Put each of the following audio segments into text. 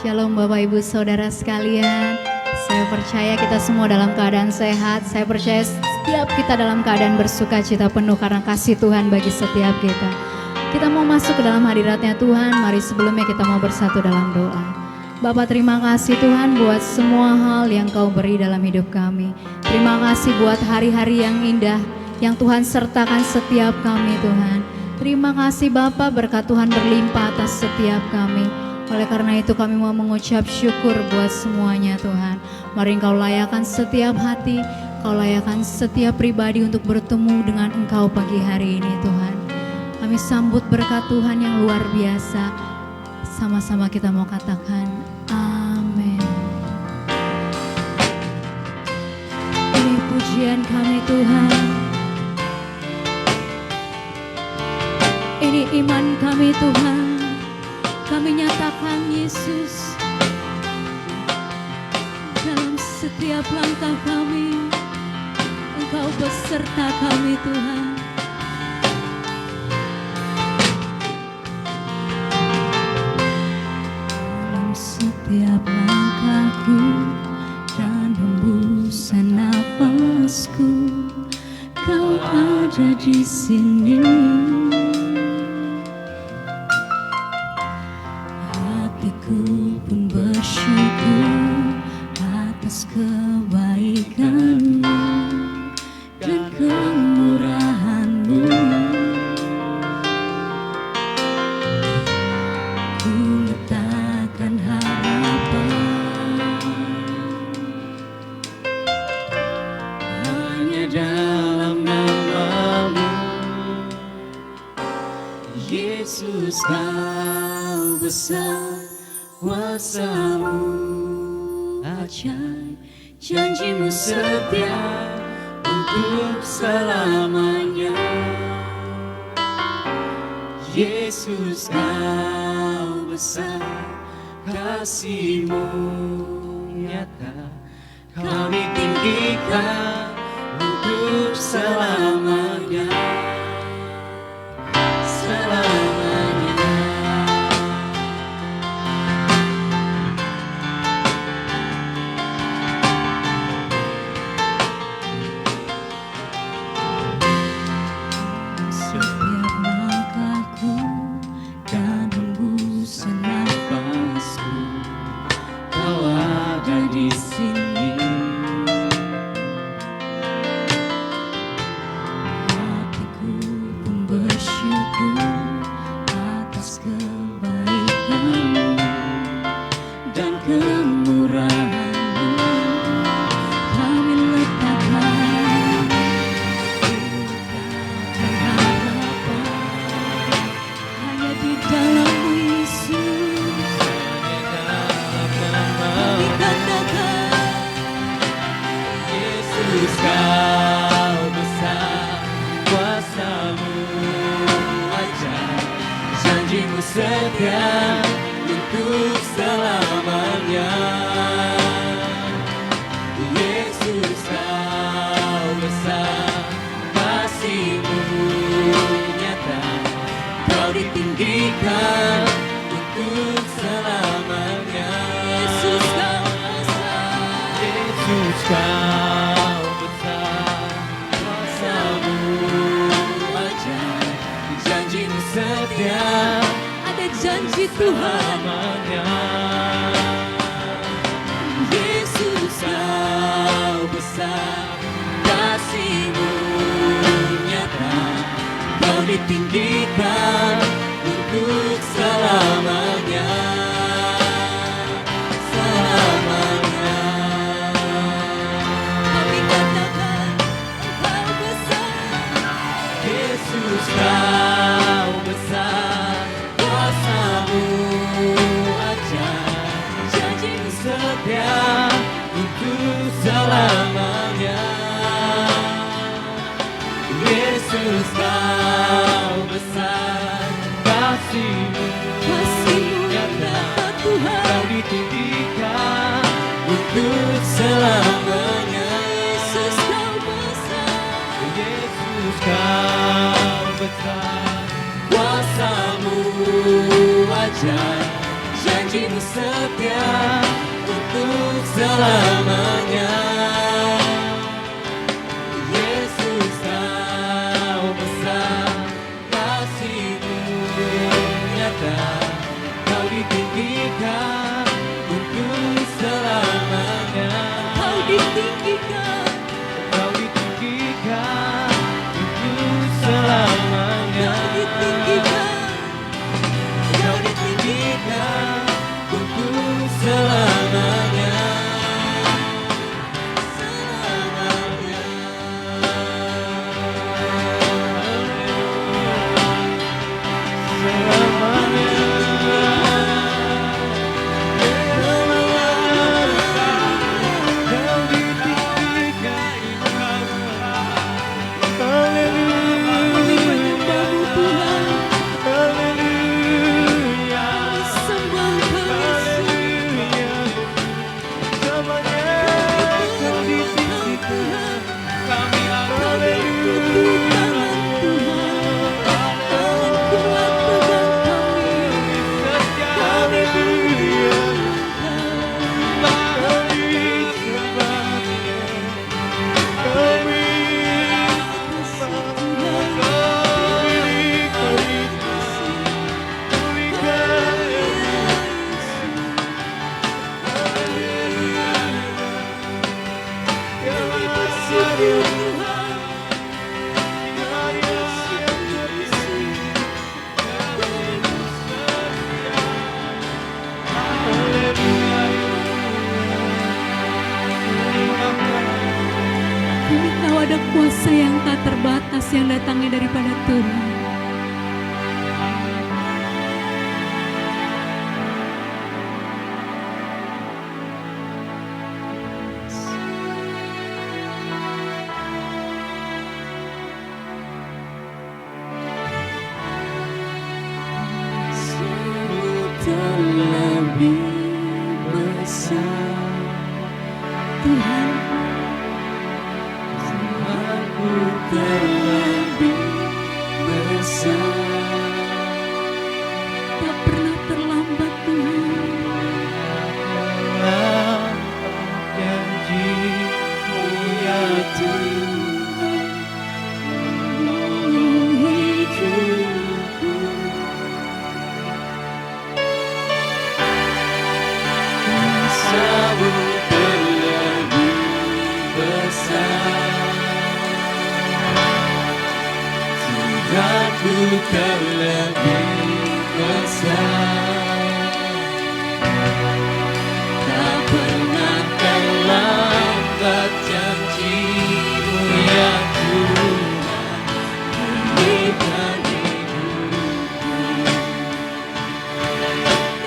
Shalom Bapak Ibu Saudara sekalian. Saya percaya kita semua dalam keadaan sehat. Saya percaya setiap kita dalam keadaan bersuka cita penuh karena kasih Tuhan bagi setiap kita. Kita mau masuk ke dalam hadiratnya Tuhan. Mari sebelumnya kita mau bersatu dalam doa. Bapa, terima kasih Tuhan buat semua hal yang Kau beri dalam hidup kami. Terima kasih buat hari-hari yang indah yang Tuhan sertakan setiap kami Tuhan. Terima kasih Bapa, berkat Tuhan berlimpah atas setiap kami. Oleh karena itu kami mau mengucap syukur buat semuanya Tuhan. Mari Engkau layakan setiap hati, Kau layakan setiap pribadi untuk bertemu dengan Engkau pagi hari ini Tuhan. Kami sambut berkat Tuhan yang luar biasa. Sama-sama kita mau katakan amin. Ini pujian kami Tuhan. Ini iman kami Tuhan. Kami nyatakan Yesus dalam setiap langkah kami. Engkau beserta kami Tuhan. Dalam setiap langkahku dan hembusan nafasku, Kau ada di sini. Hatiku pun bersyukur atas kebaikan-Mu dan kemurahan-Mu. Ku letakkan harapan hanya dalam nama-Mu, Yesus. Kau besar, kuasa-Mu ajaib, janji-Mu setia untuk selamanya. Yesus, Kau besar, kasih-Mu nyata, Kau ditinggikan untuk selamanya. Setia untuk selamanya. Yesus, Kau besar, kasih-Mu nyata, Kau ditinggikan untuk selamanya. Yesus, Kau besar, Yesus, Kau besar, kuasa-Mu ajaib, janji-Mu setia, janji Tuhan. Yesus, Kau besar, kasih-Mu nyata, Kau ditinggikan untuk selamanya. Selamanya. Kami katakan Engkau besar. Yesus, Kau besar, kuasa-Mu ajaib, janji-Mu setia untuk selamanya. Yesus, Kau besar, kasih-Mu nyata, Kau ditinggikan untuk selamanya. Yesus, Kau besar, Yesus, Kau besar, kuasa-Mu ajaib, janji-Mu setia setia untuk selamanya. Yesus, Kau besar, kasih-Mu nyata, Kau ditinggikan untuk selamanya. Kau ditinggikan, Kau ditinggikan untuk selamanya. Kau ditinggikan untuk selamanya. Selamanya. Kami tahu ada kuasa yang tak terbatas yang datangnya daripada Tuhan. Terlebih besar Tuhan, Tuhanku, terlebih besar. tak pernah terlambat Tuhan. Dalam janji-Mu ya Tuhan, menolong hidupku. Kuasa-Mu terlebih besar, Tuhanku terlebih besar. Tak pernah terlambat janji-Mu ya Tuhan, pulihkan hidupku.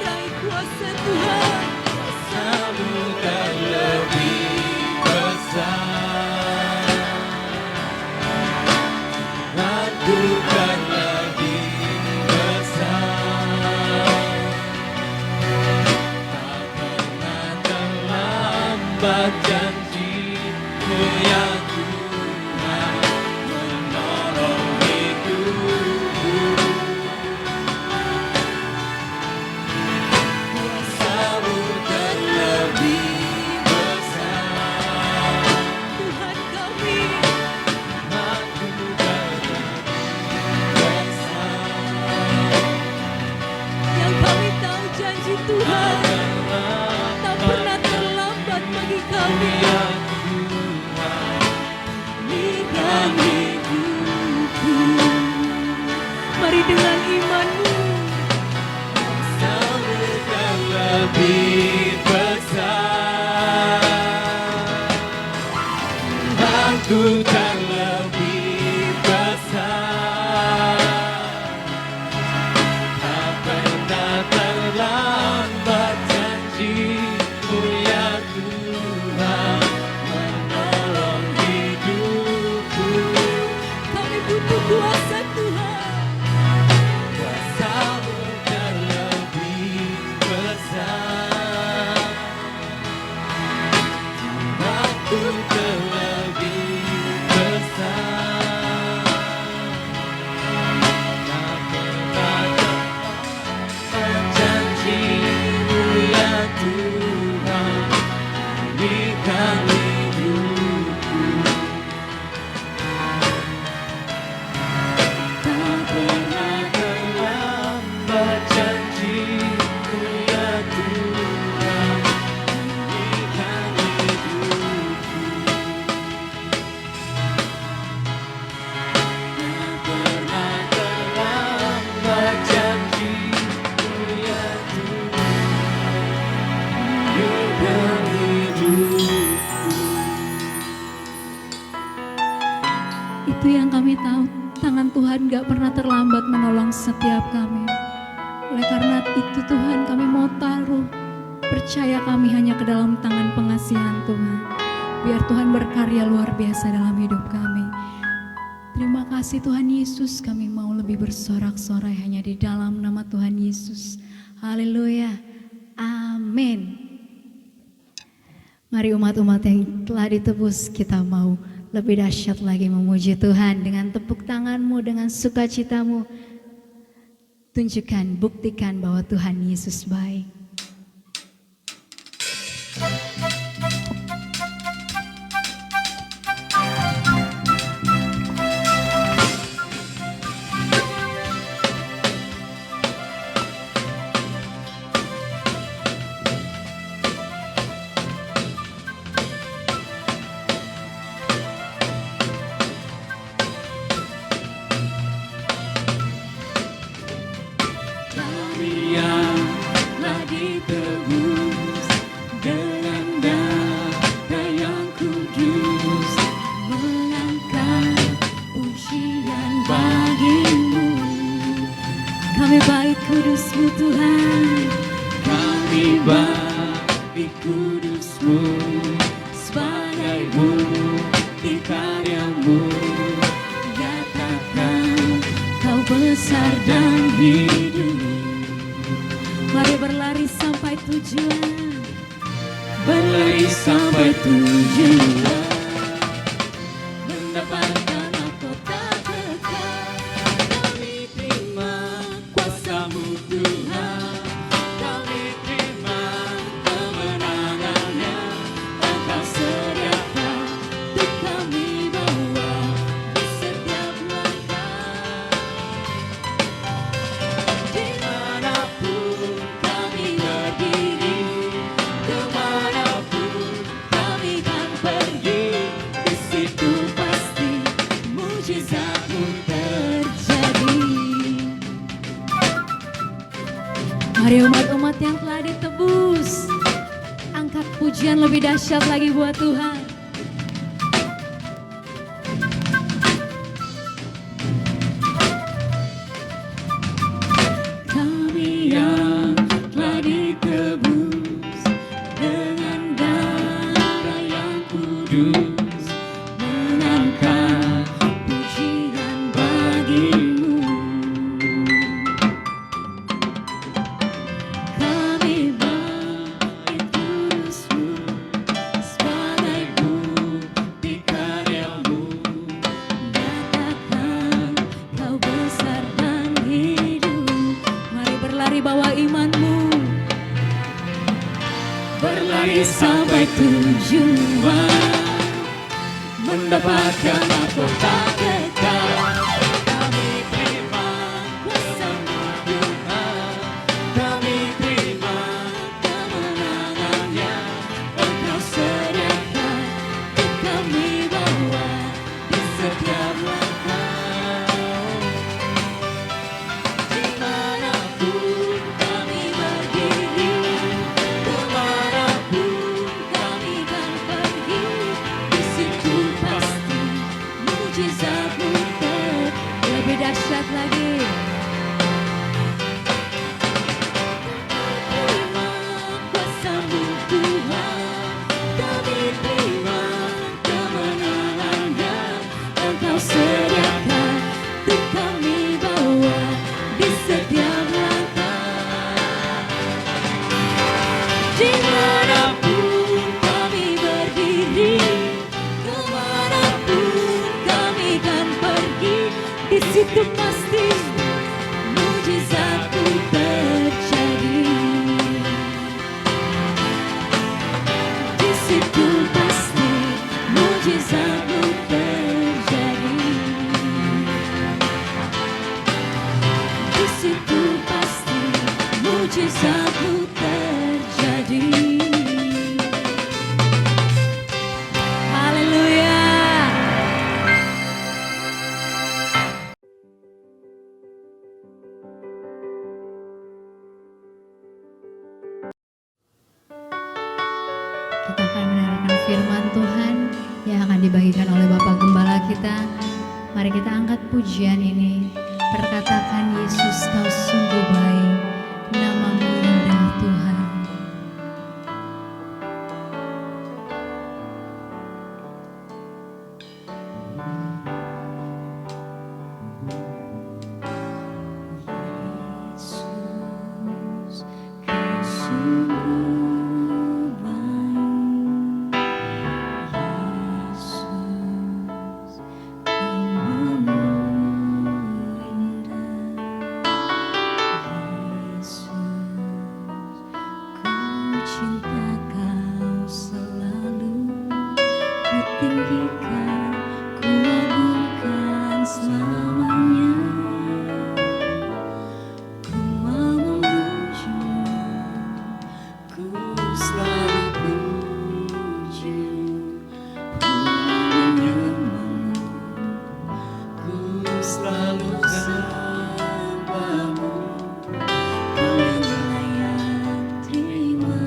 Raih kuasa Tuhan, Kuasa-Mu terlebih besar, Tuhanku terlebih besar. Tak pernah terlambat janji-Mu ya Tuhan, menolong hidupku. Kuasa-Mu terlebih besar, Tuhan kami, Tuhanku terlebih besar. yang kami tahu janji Tuhan tak pernah terlambat bagi kami. Ya Tuhan, Pulihkan hidupku. Mari dengan iman-Mu, Kuasa-Mu terlebih besar, Tuhanku terlebih besar. Tak pernah terlambat janji-Mu ya Tuhan, menolong hidupku. Tapi yang kami tahu, tangan Tuhan gak pernah terlambat menolong setiap kami. Oleh karena itu Tuhan, kami mau taruh percaya kami hanya ke dalam tangan pengasihan Tuhan. Biar Tuhan berkarya luar biasa dalam hidup kami. Terima kasih Tuhan Yesus, kami mau lebih bersorak-sorai hanya di dalam nama Tuhan Yesus. Haleluya, amin. Mari umat-umat yang telah ditebus, kita mau lebih dahsyat lagi memuji Tuhan dengan tepuk tanganmu, dengan sukacitamu. Tunjukkan, buktikan bahwa Tuhan Yesus baik. Kami baik kudus-Mu Tuhan, Kami baik kudus-Mu, sebagai bukti karya-Mu. nyatakan Kau besar dan hidup. Mari berlari sampai tujuan, Berlari sampai tujuan, mendapatkan mahkota kekal. Kami terima kuasa-Mu Tuhan, kami terima kemenangannya. Engkau sediakan untuk kami bawa di setiap langkah. Dimanapun kami berdiri, kemanapun kami kan pergi, di situ pasti mujizat-Mu terjadi. mari umat-umat yang telah ditebus, angkat pujian lebih dahsyat lagi buat Tuhan. Kami yang telah ditebus dengan darah yang kudus, mengangkat pujian bagi-Mu. Kami baik kudus-Mu, sebagai bukti karya-Mu. Nyatakan Kau besar dan hidup. Mari berlari bawa imanmu, Berlari sampai tujuan, mendapatkan mahkota kekal. Kami terima kuasa-Mu Tuhan, kami terima kemenangannya. Engkau sediakan untuk kami bawa di setiap langkah. Dimanapun kami berdiri, kemanapun kami kan pergi, di situ pasti mujizat-Mu lebih dahsyat lagi. terima kuasa-Mu Tuhan, kami terima kemenangannya. Engkau sediakan untuk kami bawa di setiap langkah. Dimanapun kami berdiri, kemanapun kami kan pergi, Di situ pasti mujizat-Mu terjadi. di situ pasti mujizat-Mu terjadi. Di situ pasti mujizat-Mu terjadi. Haleluya. Kita akan mendengarkan firman Tuhan yang akan dibagikan oleh Bapak Gembala kita. Mari kita angkat pujian ini. Perkatakan Yesus kau sungguh baik, namamu indah Tuhan. Yesus, kau sungguh baik. Yesus, namamu indah. Yesus, ku cinta kau selalu. Ku tinggikan, ku agungkan selamanya. Ku mau memujimu, ku selalu pujimu. Ku menyembahmu, ku selalu sembahmu. Kau yang layak terima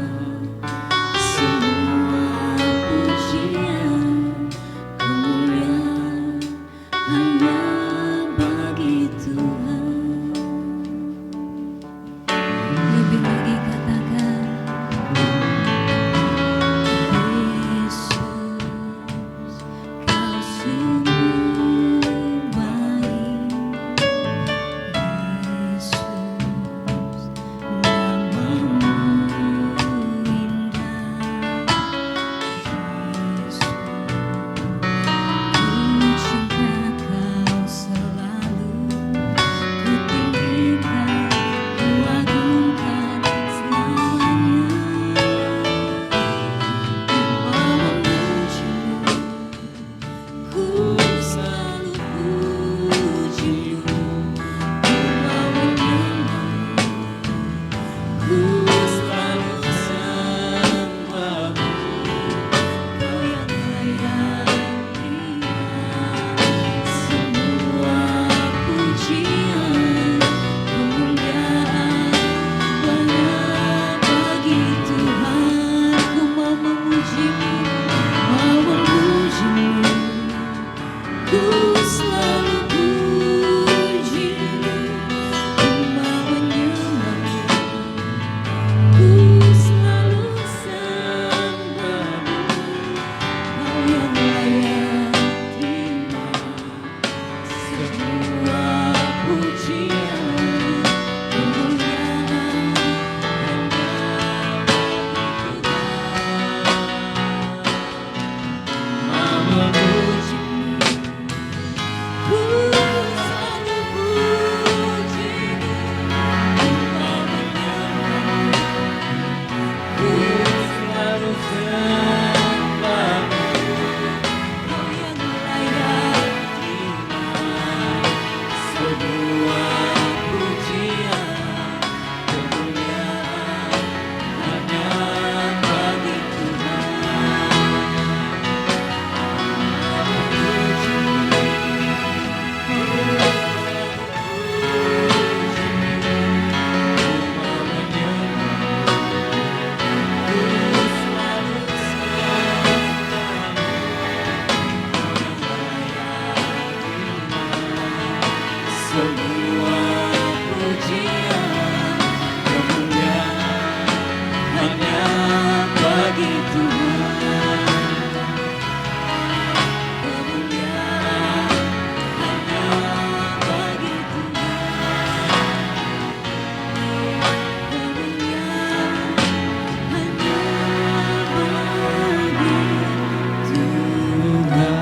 semua pujian. Kemuliaan hanya bagi Tuhan. Lebih lagi katakan, Yesus, kau sungguh baik. Yesus, namamu indah. Yesus, ku cinta kau selalu. Ku tinggikan, ku agungkan selamanya. Ku mau memujimu, ku selalu pujimu. Ku mau menyembahmu, ku selalu sembahmu. Kau yang layak terima semua pujian. Kemuliaan hanya bagi Tuhan. Ku mau memujimu, ku selalu pujimu. Ku mau menyembahmu, ku selalu sembahmu. Kau yang layak terima semua pujian. Kemuliaan hanya bagi Tuhan. Mau memujimu, ku selalu pujimu. Ku mau menyembahmu, ku selalu sembahmu. Kau yang layak terima semua pujian. Kemuliaan hanya bagi Tuhan. Semua pujian, kemuliaan hanya bagi Tuhan. Kemuliaan hanya bagi Tuhan. Kemuliaan hanya bagi Tuhan.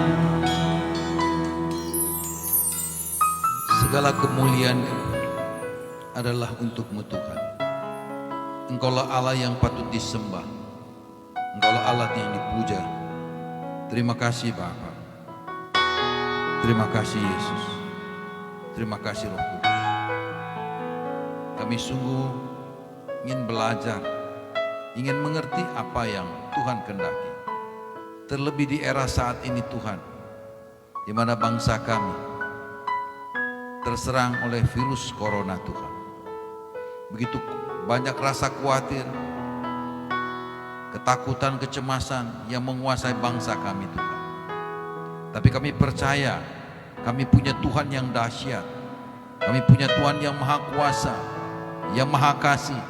Segala kemuliaan adalah untuk-Mu Tuhan. Engkaulah Allah yang patut disembah. Engkaulah Allah yang dipuja. Terima kasih Bapa. Terima kasih Yesus. Terima kasih Roh Kudus. Kami sungguh ingin belajar, ingin mengerti apa yang Tuhan kehendaki. Terlebih di era saat ini Tuhan, di mana bangsa kami terserang oleh virus corona Tuhan. Begitu banyak rasa khawatir, ketakutan, kecemasan yang menguasai bangsa kami Tuhan. Tapi kami percaya Kami punya Tuhan yang dahsyat. Kami punya Tuhan yang maha kuasa, yang maha kasih,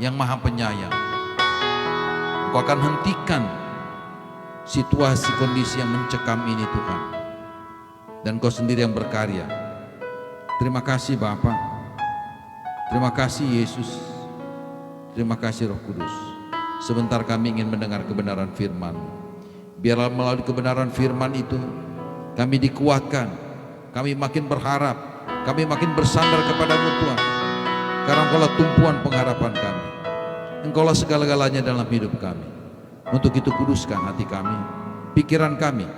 yang maha penyayang. Engkau akan hentikan situasi kondisi yang mencekam ini Tuhan. Dan Engkau sendiri yang berkarya. Terima kasih Bapa. Terima kasih Yesus. Terima kasih Roh Kudus. Sebentar kami ingin mendengar kebenaran firman. Biarlah melalui kebenaran firman itu kami dikuatkan. Kami makin berharap. Kami makin bersandar kepada-Mu Tuhan. Karena Engkaulah tumpuan pengharapan kami. Engkaulah segala-galanya dalam hidup kami. Untuk itu kuduskan hati kami, pikiran kami,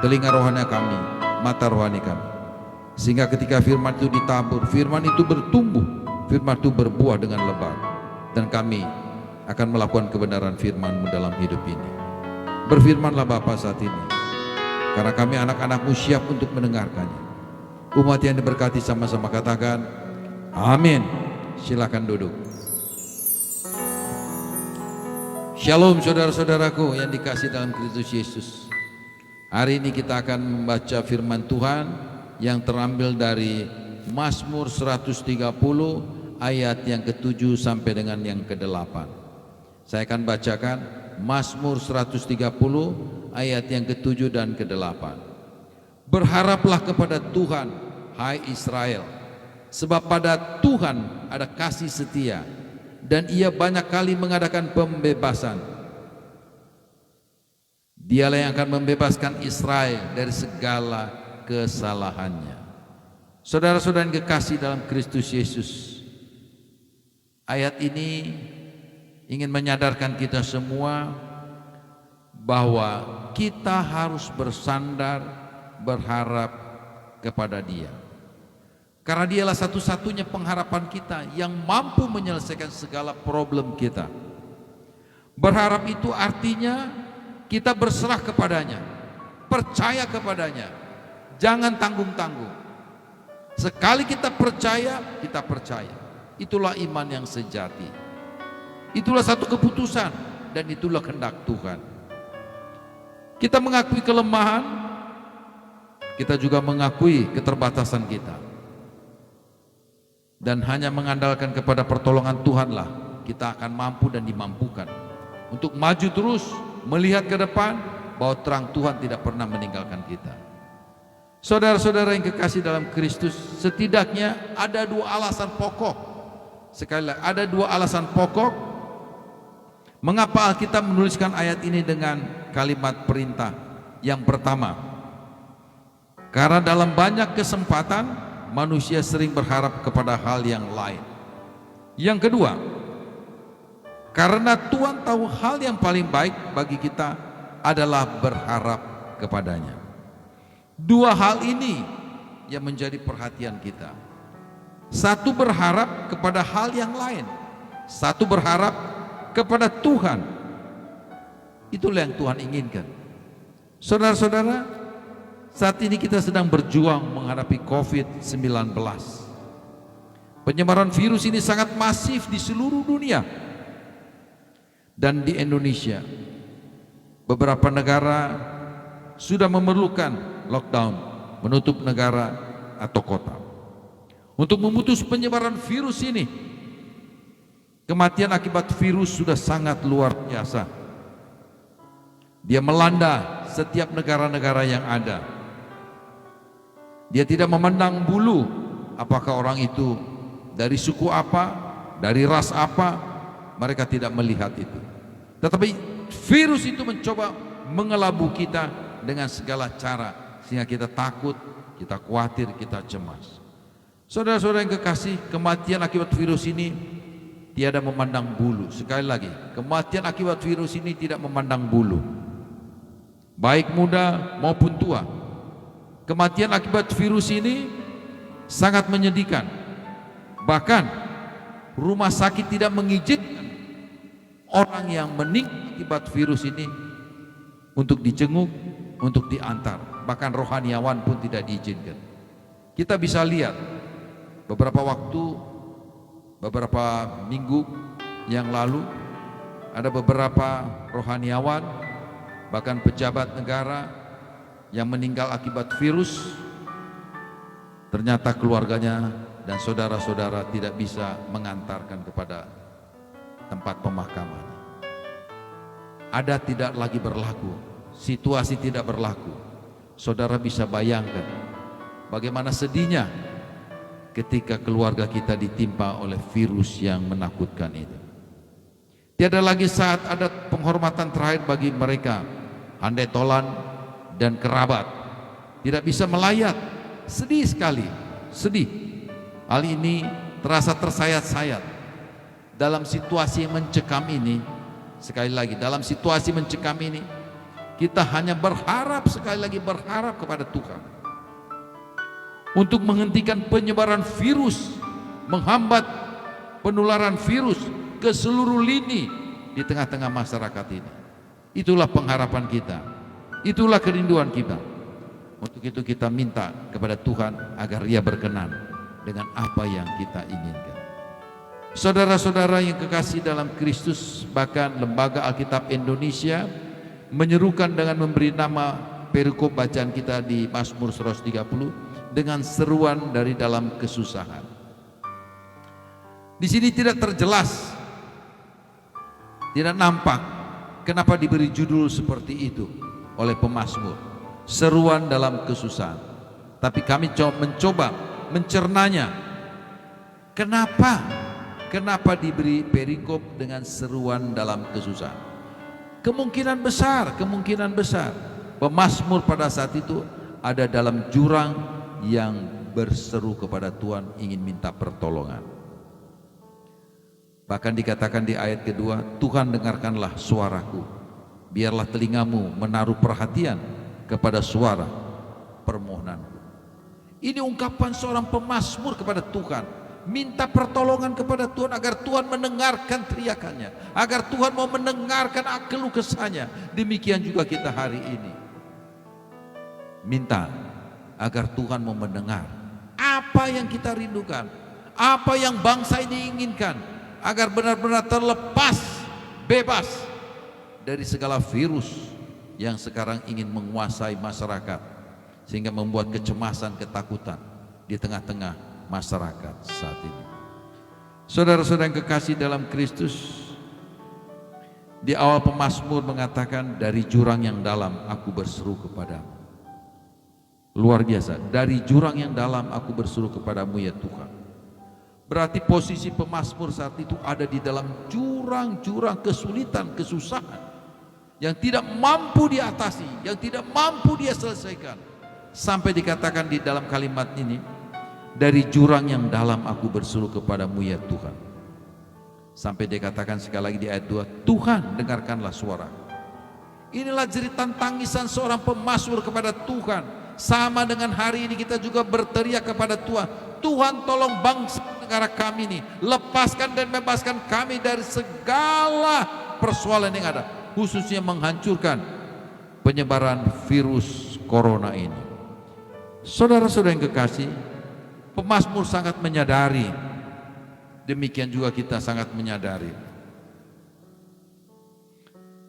telinga rohani kami, mata rohani kami. Sehingga ketika firman itu ditabur, firman itu bertumbuh, firman itu berbuah dengan lebat. Dan kami akan melakukan kebenaran firman-Mu dalam hidup ini. Berfirmanlah Bapa saat ini. Karena kami anak-anak-Mu siap untuk mendengarkannya. Umat yang diberkati sama-sama katakan, amin. Silakan duduk. Shalom saudara-saudaraku yang dikasih dalam Kristus Yesus. Hari ini kita akan membaca firman Tuhan yang terambil dari Mazmur 130 ayat yang ke-7 sampai dengan yang ke-8. Saya akan bacakan Mazmur 130 ayat yang ke-7 dan ke-8. Berharaplah kepada Tuhan, hai Israel, sebab pada Tuhan ada kasih setia, dan Ia banyak kali mengadakan pembebasan. Dialah yang akan membebaskan Israel dari segala kesalahannya. Saudara-saudara yang kekasih dalam Kristus Yesus, ayat ini ingin menyadarkan kita semua bahwa kita harus bersandar, berharap kepada Dia. Karena Dialah satu-satunya pengharapan kita yang mampu menyelesaikan segala problem kita. Berharap itu artinya kita berserah kepadanya, percaya kepadanya, jangan tanggung-tanggung. Sekali kita percaya, kita percaya. Itulah iman yang sejati. Itulah satu keputusan dan itulah kehendak Tuhan. Kita mengakui kelemahan, kita juga mengakui keterbatasan kita. Dan hanya mengandalkan kepada pertolongan Tuhanlah kita akan mampu dan dimampukan untuk maju terus, melihat ke depan bahwa terang Tuhan tidak pernah meninggalkan kita. Saudara-saudara yang kekasih dalam Kristus, setidaknya ada dua alasan pokok. Sekali lagi, ada dua alasan pokok mengapa Alkitab menuliskan ayat ini dengan kalimat perintah. Yang pertama, karena dalam banyak kesempatan manusia sering berharap kepada hal yang lain. Yang kedua, karena Tuhan tahu hal yang paling baik bagi kita adalah berharap kepadanya. Dua hal ini yang menjadi perhatian kita. Satu berharap kepada hal yang lain, satu berharap kepada Tuhan. Itulah yang Tuhan inginkan. Saudara-saudara, saat ini kita sedang berjuang menghadapi COVID-19. Penyebaran virus ini sangat masif di seluruh dunia. Dan di Indonesia, beberapa negara sudah memerlukan lockdown, menutup negara atau kota. Untuk memutus penyebaran virus ini, kematian akibat virus sudah sangat luar biasa. Dia melanda setiap negara-negara yang ada. Dia tidak memandang bulu apakah orang itu dari suku apa, dari ras apa, mereka tidak melihat itu. Tetapi virus itu mencoba mengelabui kita dengan segala cara sehingga kita takut, kita khawatir, kita cemas. Saudara-saudara yang kekasih, kematian akibat virus ini tiada memandang bulu. Sekali lagi, kematian akibat virus ini tidak memandang bulu, baik muda maupun tua. Kematian akibat virus ini sangat menyedihkan. Bahkan rumah sakit tidak mengizinkan orang yang meninggal akibat virus ini untuk dijenguk, untuk diantar. Bahkan rohaniawan pun tidak diizinkan. Kita bisa lihat beberapa minggu yang lalu ada beberapa rohaniawan, bahkan pejabat negara yang meninggal akibat virus Ternyata keluarganya dan saudara-saudara tidak bisa mengantarkan kepada tempat pemakaman. Ada tidak lagi berlaku, situasi tidak berlaku. Saudara bisa bayangkan bagaimana sedihnya ketika keluarga kita ditimpa oleh virus yang menakutkan itu. Tiada lagi saat ada penghormatan terakhir bagi mereka, handai tolan dan kerabat. Tidak bisa melayat, sedih sekali, sedih. Hal ini terasa tersayat-sayat. Dalam situasi yang mencekam ini, sekali lagi, dalam situasi mencekam ini, kita hanya berharap, sekali lagi berharap kepada Tuhan untuk menghentikan penyebaran virus, menghambat penularan virus ke seluruh lini di tengah-tengah masyarakat ini. Itulah pengharapan kita, itulah kerinduan kita. Untuk itu kita minta kepada Tuhan agar Ia berkenan dengan apa yang kita inginkan. Saudara-saudara yang kekasih dalam Kristus, bahkan Lembaga Alkitab Indonesia menyerukan dengan memberi nama perikop bacaan kita di Mazmur 130 dengan seruan dari dalam kesusahan. Di sini tidak terjelas, tidak nampak kenapa diberi judul seperti itu oleh pemazmur, seruan dalam kesusahan. Tapi kami mencoba mencernanya. Kenapa diberi perikop dengan seruan dalam kesusahan? Kemungkinan besar pemazmur pada saat itu ada dalam jurang yang berseru kepada Tuhan, ingin minta pertolongan. Bahkan dikatakan di ayat kedua, Tuhan dengarkanlah suaraku, biarlah telingamu menaruh perhatian kepada suara permohonanku. Ini ungkapan seorang pemazmur kepada Tuhan, minta pertolongan kepada Tuhan agar Tuhan mendengarkan teriakannya, agar Tuhan mau mendengarkan keluh kesahnya. Demikian juga kita hari ini minta agar Tuhan mau mendengar apa yang kita rindukan, apa yang bangsa ini inginkan, agar benar-benar terlepas, bebas dari segala virus yang sekarang ingin menguasai masyarakat, sehingga membuat kecemasan, ketakutan di tengah-tengah masyarakat saat ini. Saudara-saudara yang kekasih dalam Kristus, di awal pemazmur mengatakan, dari jurang yang dalam aku berseru kepadamu. Luar biasa, dari jurang yang dalam aku berseru kepadamu ya Tuhan. Berarti posisi pemazmur saat itu ada di dalam jurang-jurang kesulitan, kesusahan yang tidak mampu diatasi, yang tidak mampu dia selesaikan. Sampai dikatakan di dalam kalimat ini, dari jurang yang dalam aku berseru kepadamu ya Tuhan. Sampai dikatakan sekali lagi di ayat 2, Tuhan dengarkanlah suara. Inilah jeritan tangisan seorang pemazmur kepada Tuhan. Sama dengan hari ini kita juga berteriak kepada Tuhan, Tuhan tolong bangsa negara kami ini, lepaskan dan bebaskan kami dari segala persoalan yang ada, khususnya menghancurkan penyebaran virus corona ini. Saudara-saudara yang kekasih, pemazmur sangat menyadari, demikian juga kita sangat menyadari.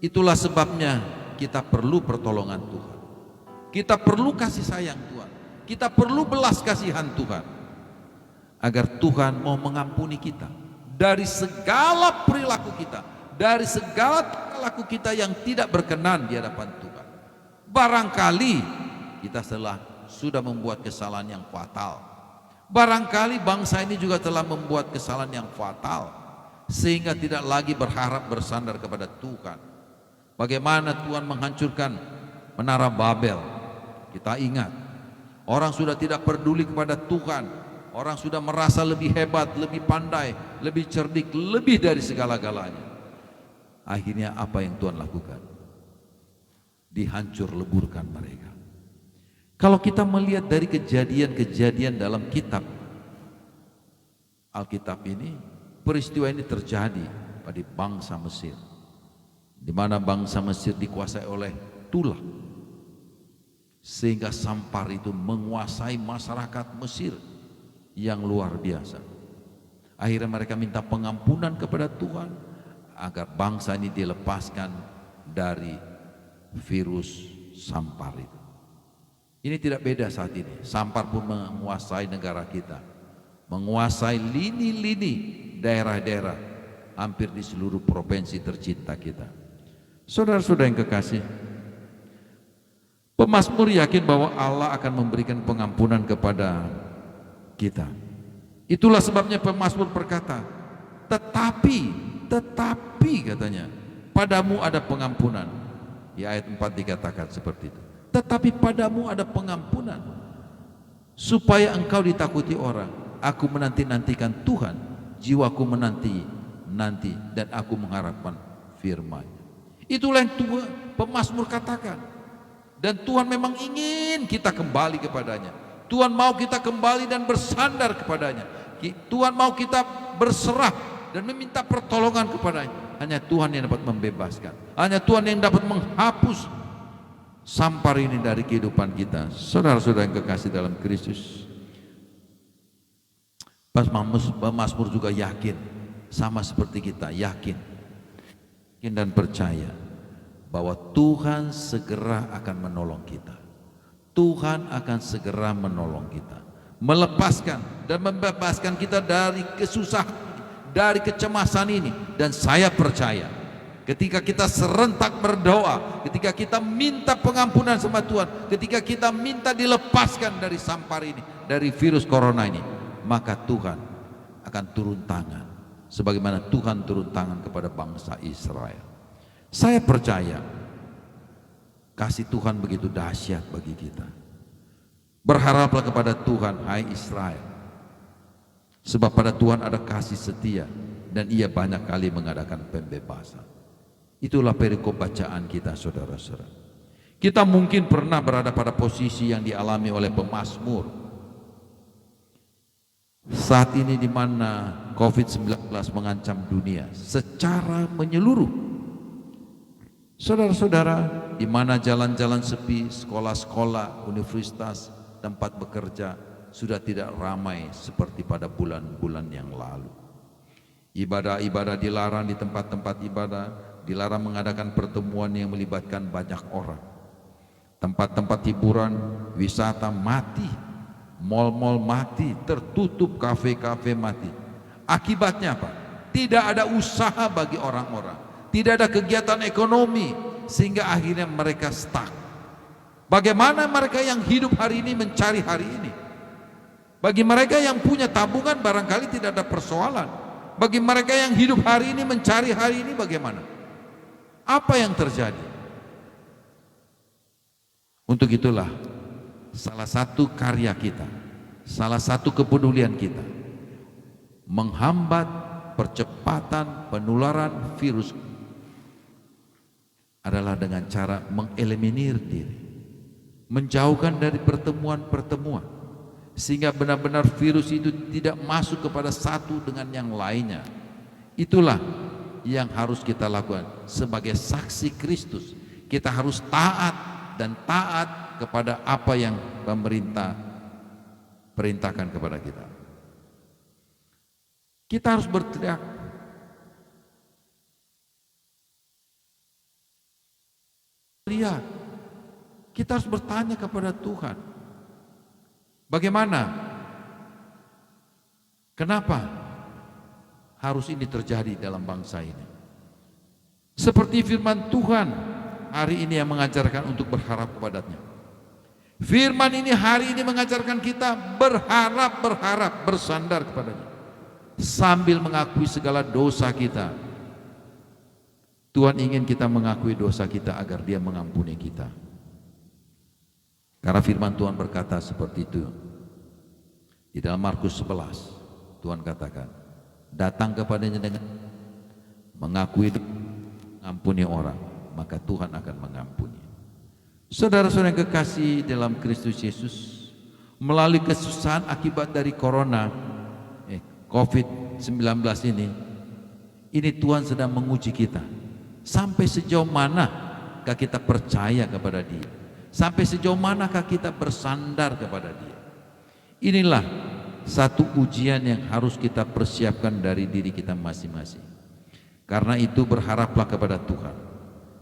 Itulah sebabnya kita perlu pertolongan Tuhan. Kita perlu kasih sayang Tuhan. Kita perlu belas kasihan Tuhan, agar Tuhan mau mengampuni kita dari segala perilaku kita, dari segala perilaku kita yang tidak berkenan di hadapan Tuhan. Barangkali kita sudah membuat kesalahan yang fatal. Barangkali bangsa ini juga telah membuat kesalahan yang fatal, sehingga tidak lagi berharap bersandar kepada Tuhan. Bagaimana Tuhan menghancurkan menara Babel. Kita ingat, orang sudah tidak peduli kepada Tuhan. Orang sudah merasa lebih hebat, lebih pandai, lebih cerdik, lebih dari segala-galanya. Akhirnya apa yang Tuhan lakukan? Dihancur leburkan mereka. Kalau kita melihat dari kejadian-kejadian dalam kitab Alkitab ini, peristiwa ini terjadi pada bangsa Mesir, di mana bangsa Mesir dikuasai oleh tulah, sehingga sampar itu menguasai masyarakat Mesir yang luar biasa. Akhirnya mereka minta pengampunan kepada Tuhan agar bangsa ini dilepaskan dari virus sampar itu. Ini tidak beda saat ini. Sampar pun menguasai negara kita, menguasai lini-lini daerah-daerah hampir di seluruh provinsi tercinta kita. Saudara-saudara yang kekasih, pemazmur yakin bahwa Allah akan memberikan pengampunan kepada kita. Itulah sebabnya pemazmur berkata, tetapi katanya, padamu ada pengampunan. Di ayat 4 dikatakan seperti itu. Tetapi padamu ada pengampunan, supaya engkau ditakuti orang. Aku menanti-nantikan Tuhan, jiwaku menanti dan aku mengharapkan firman-Nya. Itulah yang pemazmur katakan. Dan Tuhan memang ingin kita kembali kepadanya. Tuhan mau kita kembali dan bersandar kepadanya. Tuhan mau kita berserah dan meminta pertolongan kepadanya. Hanya Tuhan yang dapat membebaskan. Hanya Tuhan yang dapat menghapus sampar ini dari kehidupan kita. Saudara-saudara yang kekasih dalam Kristus, pemazmur juga yakin, sama seperti kita, yakin dan percaya bahwa Tuhan segera akan menolong kita. Tuhan akan segera menolong kita, melepaskan dan membebaskan kita dari kesusahan, dari kecemasan ini. Dan saya percaya ketika kita serentak berdoa, ketika kita minta pengampunan sama Tuhan, ketika kita minta dilepaskan dari sampar ini, dari virus corona ini, maka Tuhan akan turun tangan sebagaimana Tuhan turun tangan kepada bangsa Israel. Saya percaya kasih Tuhan begitu dahsyat bagi kita. Berharaplah kepada Tuhan, hai Israel, sebab pada Tuhan ada kasih setia dan Ia banyak kali mengadakan pembebasan. Itulah perikop bacaan kita, saudara-saudara. Kita mungkin pernah berada pada posisi yang dialami oleh pemazmur saat ini, di mana COVID-19 mengancam dunia secara menyeluruh. Saudara-saudara, di mana jalan-jalan sepi, sekolah-sekolah, universitas, tempat bekerja sudah tidak ramai seperti pada bulan-bulan yang lalu. Ibadah-ibadah dilarang di tempat-tempat ibadah, dilarang mengadakan pertemuan yang melibatkan banyak orang. Tempat-tempat hiburan, wisata mati, mal-mal mati, tertutup kafe-kafe mati. Akibatnya apa? Tidak ada usaha bagi orang-orang, tidak ada kegiatan ekonomi, sehingga akhirnya mereka stuck. Bagaimana mereka yang hidup hari ini mencari hari ini? Bagi mereka yang punya tabungan barangkali tidak ada persoalan. Bagi mereka yang hidup hari ini mencari hari ini bagaimana? Apa yang terjadi? Untuk itulah salah satu karya kita, salah satu kepedulian kita menghambat percepatan penularan virus adalah dengan cara mengeliminir diri, menjauhkan dari pertemuan-pertemuan, sehingga benar-benar virus itu tidak masuk kepada satu dengan yang lainnya. Itulah yang harus kita lakukan sebagai saksi Kristus. Kita harus taat dan taat kepada apa yang pemerintah perintahkan kepada kita. Kita harus berteriak, kita harus bertanya kepada Tuhan, bagaimana? Kenapa harus ini terjadi dalam bangsa ini? Seperti firman Tuhan hari ini yang mengajarkan untuk berharap kepadanya. Firman ini hari ini mengajarkan kita berharap, bersandar kepadanya, sambil mengakui segala dosa kita. Tuhan ingin kita mengakui dosa kita agar Dia mengampuni kita. Karena firman Tuhan berkata seperti itu. Di dalam Markus 11 Tuhan katakan, datang kepadanya dengan mengakui, mengampuni orang, maka Tuhan akan mengampuni. Saudara-saudara yang kekasih dalam Kristus Yesus, melalui kesusahan akibat dari corona, COVID-19 ini Tuhan sedang menguji kita. Sampai sejauh manakah kita percaya kepada Dia? Sampai sejauh manakah kita bersandar kepada Dia? Inilah satu ujian yang harus kita persiapkan dari diri kita masing-masing. Karena itu berharaplah kepada Tuhan,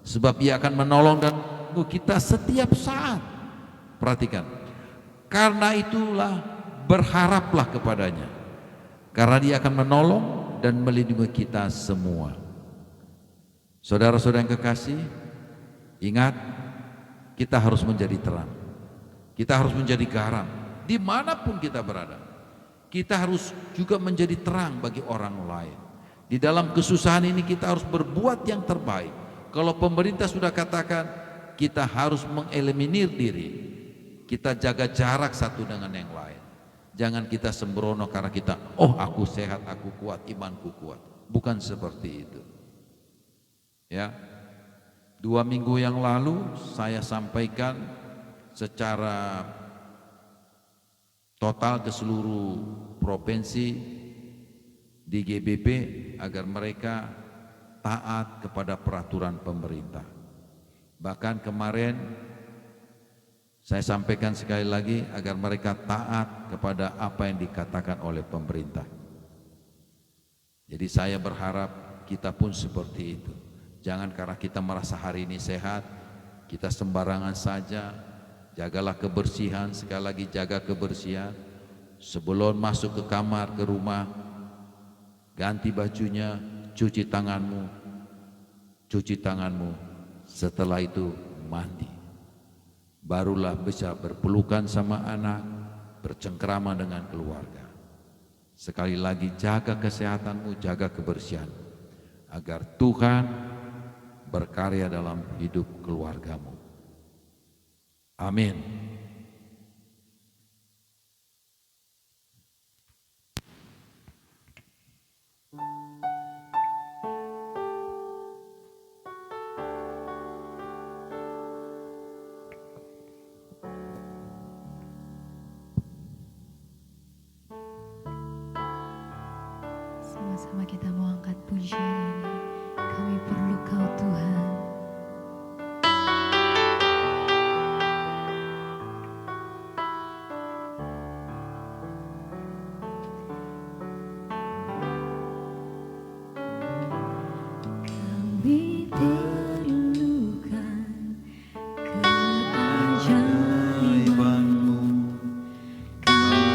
sebab Ia akan menolong dan menunggu kita setiap saat. perhatikan. Karena itulah berharaplah kepadanya, karena Dia akan menolong dan melindungi kita semua. Saudara-saudara yang kekasih, ingat, kita harus menjadi terang. Kita harus menjadi garam dimanapun kita berada. Kita harus juga menjadi terang bagi orang lain. Di dalam kesusahan ini kita harus berbuat yang terbaik. Kalau pemerintah sudah katakan kita harus mengeliminir diri, kita jaga jarak satu dengan yang lain. Jangan kita sembrono karena kita, oh aku sehat, aku kuat, imanku kuat. Bukan seperti itu. Ya, 2 minggu yang lalu saya sampaikan secara total ke seluruh provinsi di GBP agar mereka taat kepada peraturan pemerintah. Bahkan kemarin saya sampaikan sekali lagi agar mereka taat kepada apa yang dikatakan oleh pemerintah. Jadi saya berharap kita pun seperti itu. Jangan karena kita merasa hari ini sehat, kita sembarangan saja. Jagalah kebersihan, sekali lagi jaga kebersihan. Sebelum masuk ke kamar, ke rumah, ganti bajunya, cuci tanganmu. Setelah itu mandi. Barulah bisa berpelukan sama anak, bercengkrama dengan keluarga. Sekali lagi jaga kesehatanmu, jaga kebersihan, agar Tuhan berkarya dalam hidup keluargamu. Amin. Sama-sama kita mau angkat pujian ini. Kami perlu Kau Tuhan. Kami perlukan keajaiban-Mu. Kami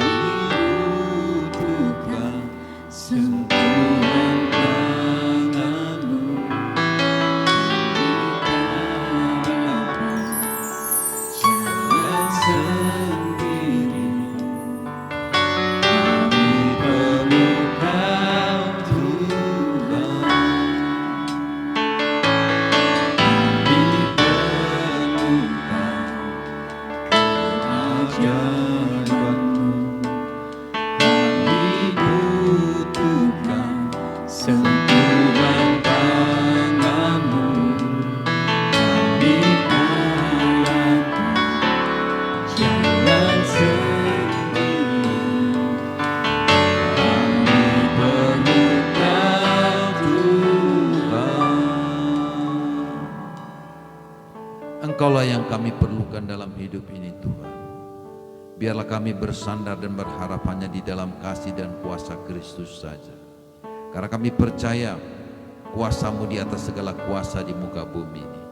butuhkan sentuhan tangan-Mu. Kami tak dapat jalan sendiri. Kami perlukan Tuhan. Engkaulah yang kami perlukan dalam hidup ini Tuhan. Biarlah kami bersandar dan berharap hanya di dalam kasih dan kuasa Kristus saja. Karena kami percaya kuasa-Mu di atas segala kuasa di muka bumi ini.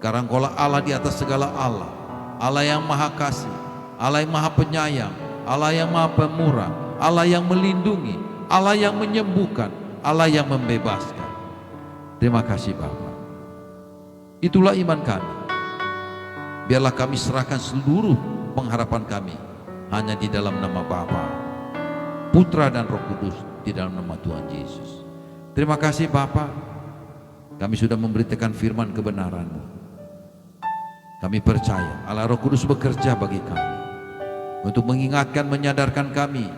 Karena Engkaulah Allah di atas segala Allah. Allah yang maha kasih, Allah yang maha penyayang, Allah yang maha pemurah, Allah yang melindungi, Allah yang menyembuhkan, Allah yang membebaskan. Terima kasih Bapa. Itulah iman kami. Biarlah kami serahkan seluruh pengharapan kami hanya di dalam nama Bapa, Putra dan Roh Kudus, di dalam nama Tuhan Yesus. Terima kasih Bapa, kami sudah memberitakan firman kebenaran-Mu. Kami percaya Allah Roh Kudus bekerja bagi kami untuk mengingatkan, menyadarkan kami,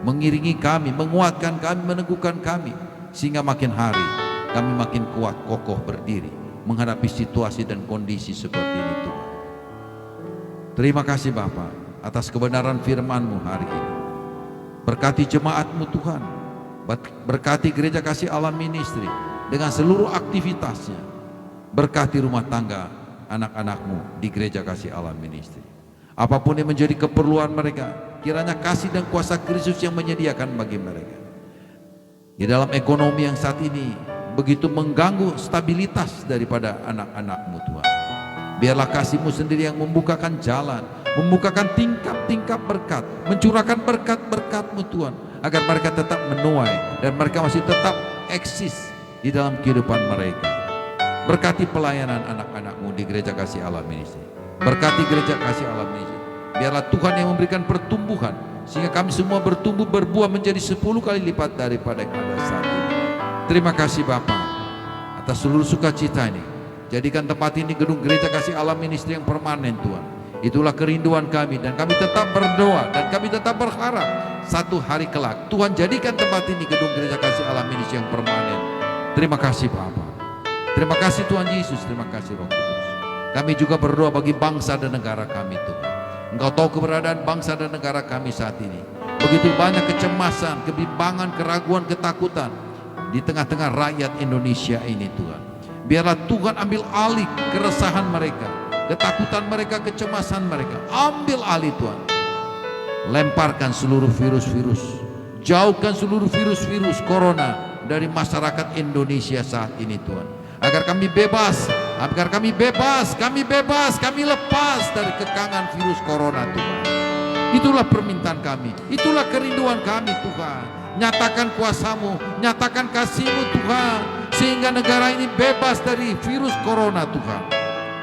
mengiringi kami, menguatkan kami, meneguhkan kami, sehingga makin hari kami makin kuat, kokoh berdiri menghadapi situasi dan kondisi seperti ini Tuhan. Terima kasih Bapa atas kebenaran firman-Mu hari ini. Berkati jemaat-Mu Tuhan, berkati Gereja Kasih Allah Ministry dengan seluruh aktivitasnya. Berkati rumah tangga anak-anak-Mu di Gereja Kasih Allah Ministry. Apapun yang menjadi keperluan mereka, kiranya kasih dan kuasa Kristus yang menyediakan bagi mereka. Di dalam ekonomi yang saat ini begitu mengganggu stabilitas daripada anak-anak-Mu Tuhan, biarlah kasih-Mu sendiri yang membukakan jalan, membukakan tingkap-tingkap berkat, mencurahkan berkat-berkat-Mu Tuhan, agar mereka tetap menuai dan mereka masih tetap eksis di dalam kehidupan mereka. Berkati pelayanan anak-anak-Mu di Gereja Kasih Allah Ministry. Berkati Gereja Kasih Allah Ministry. Biarlah Tuhan yang memberikan pertumbuhan, sehingga kami semua bertumbuh berbuah menjadi 10 kali lipat daripada yang ada saat ini. Terima kasih Bapa atas seluruh sukacita ini. Jadikan tempat ini gedung Gereja Kasih Allah Ministry yang permanen Tuhan. Itulah kerinduan kami, dan kami tetap berdoa dan kami tetap berharap satu hari kelak Tuhan jadikan tempat ini gedung Gereja Kasih Allah Ministry yang permanen. Terima kasih Bapa. Terima kasih Tuhan Yesus, terima kasih Roh Kudus. Kami juga berdoa bagi bangsa dan negara kami Tuhan. Engkau tahu keberadaan bangsa dan negara kami saat ini. Begitu banyak kecemasan, kebimbangan, keraguan, ketakutan di tengah-tengah rakyat Indonesia ini Tuhan. Biarlah Tuhan ambil alih keresahan mereka, ketakutan mereka, kecemasan mereka. Ambil alih Tuhan. Lemparkan seluruh virus-virus. Jauhkan seluruh virus-virus corona dari masyarakat Indonesia saat ini Tuhan. Agar kami bebas, kami lepas dari kekangan virus corona Tuhan. Itulah permintaan kami, itulah kerinduan kami Tuhan. Nyatakan kuasa-Mu, nyatakan kasih-Mu Tuhan, sehingga negara ini bebas dari virus corona Tuhan.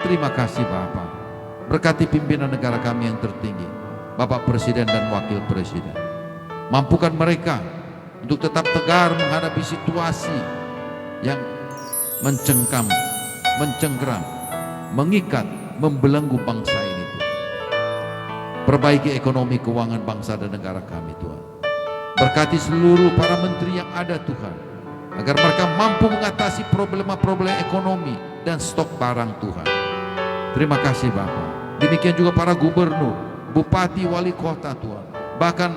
Terima kasih Bapa. Berkati pimpinan negara kami yang tertinggi, Bapak Presiden dan Wakil Presiden. Mampukan mereka untuk tetap tegar menghadapi situasi yang mencengkam, mencengkeram, mengikat, membelenggu bangsa ini Tuhan. Perbaiki ekonomi keuangan bangsa dan negara kami Tuhan. Berkati seluruh para menteri yang ada Tuhan, agar mereka mampu mengatasi problema-problema ekonomi dan stok barang Tuhan. Terima kasih Bapa. Demikian juga para gubernur, bupati, wali kota Tuhan, bahkan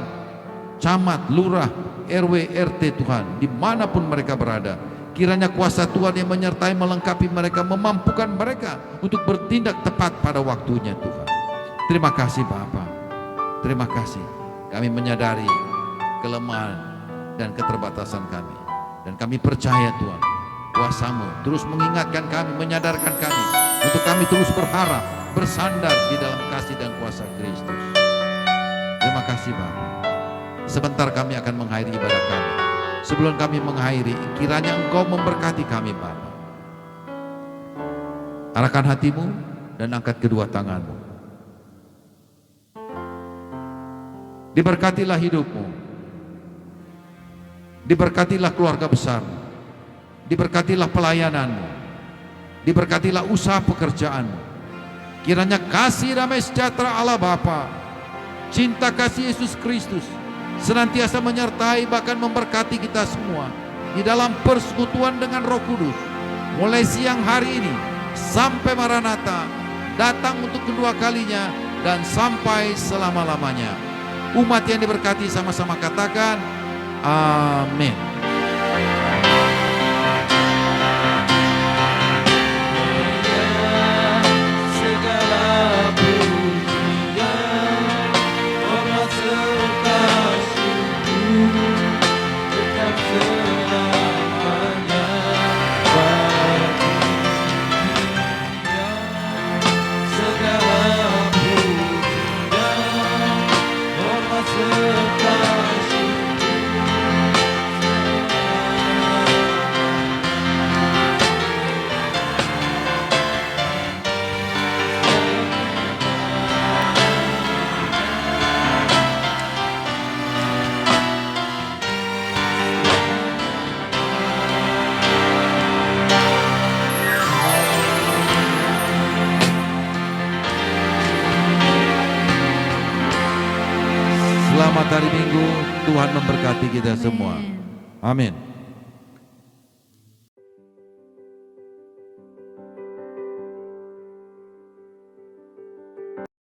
camat, lurah, RW, RT Tuhan, dimanapun mereka berada. Kiranya kuasa Tuhan yang menyertai, melengkapi mereka, memampukan mereka untuk bertindak tepat pada waktunya Tuhan. Terima kasih Bapa. Terima kasih. Kami menyadari kelemahan dan keterbatasan kami. Dan kami percaya Tuhan, kuasa-Mu terus mengingatkan kami, menyadarkan kami, untuk kami terus berharap, bersandar di dalam kasih dan kuasa Kristus. Terima kasih Bapa. Sebentar kami akan mengakhiri ibadah kami. Sebelum kami mengakhiri, kiranya Engkau memberkati kami Bapa. Arahkan hatimu dan angkat kedua tanganmu. Diberkatilah hidupmu. Diberkatilah keluarga besarmu. Diberkatilah pelayananmu. Diberkatilah usaha pekerjaanmu. Kiranya kasih damai sejahtera Allah Bapa, cinta kasih Yesus Kristus senantiasa menyertai bahkan memberkati kita semua di dalam persekutuan dengan Roh Kudus, mulai siang hari ini sampai Maranatha datang untuk kedua kalinya dan sampai selama-lamanya. Umat yang diberkati sama-sama katakan amin. Selamat hari Minggu, Tuhan memberkati kita semua. Amin.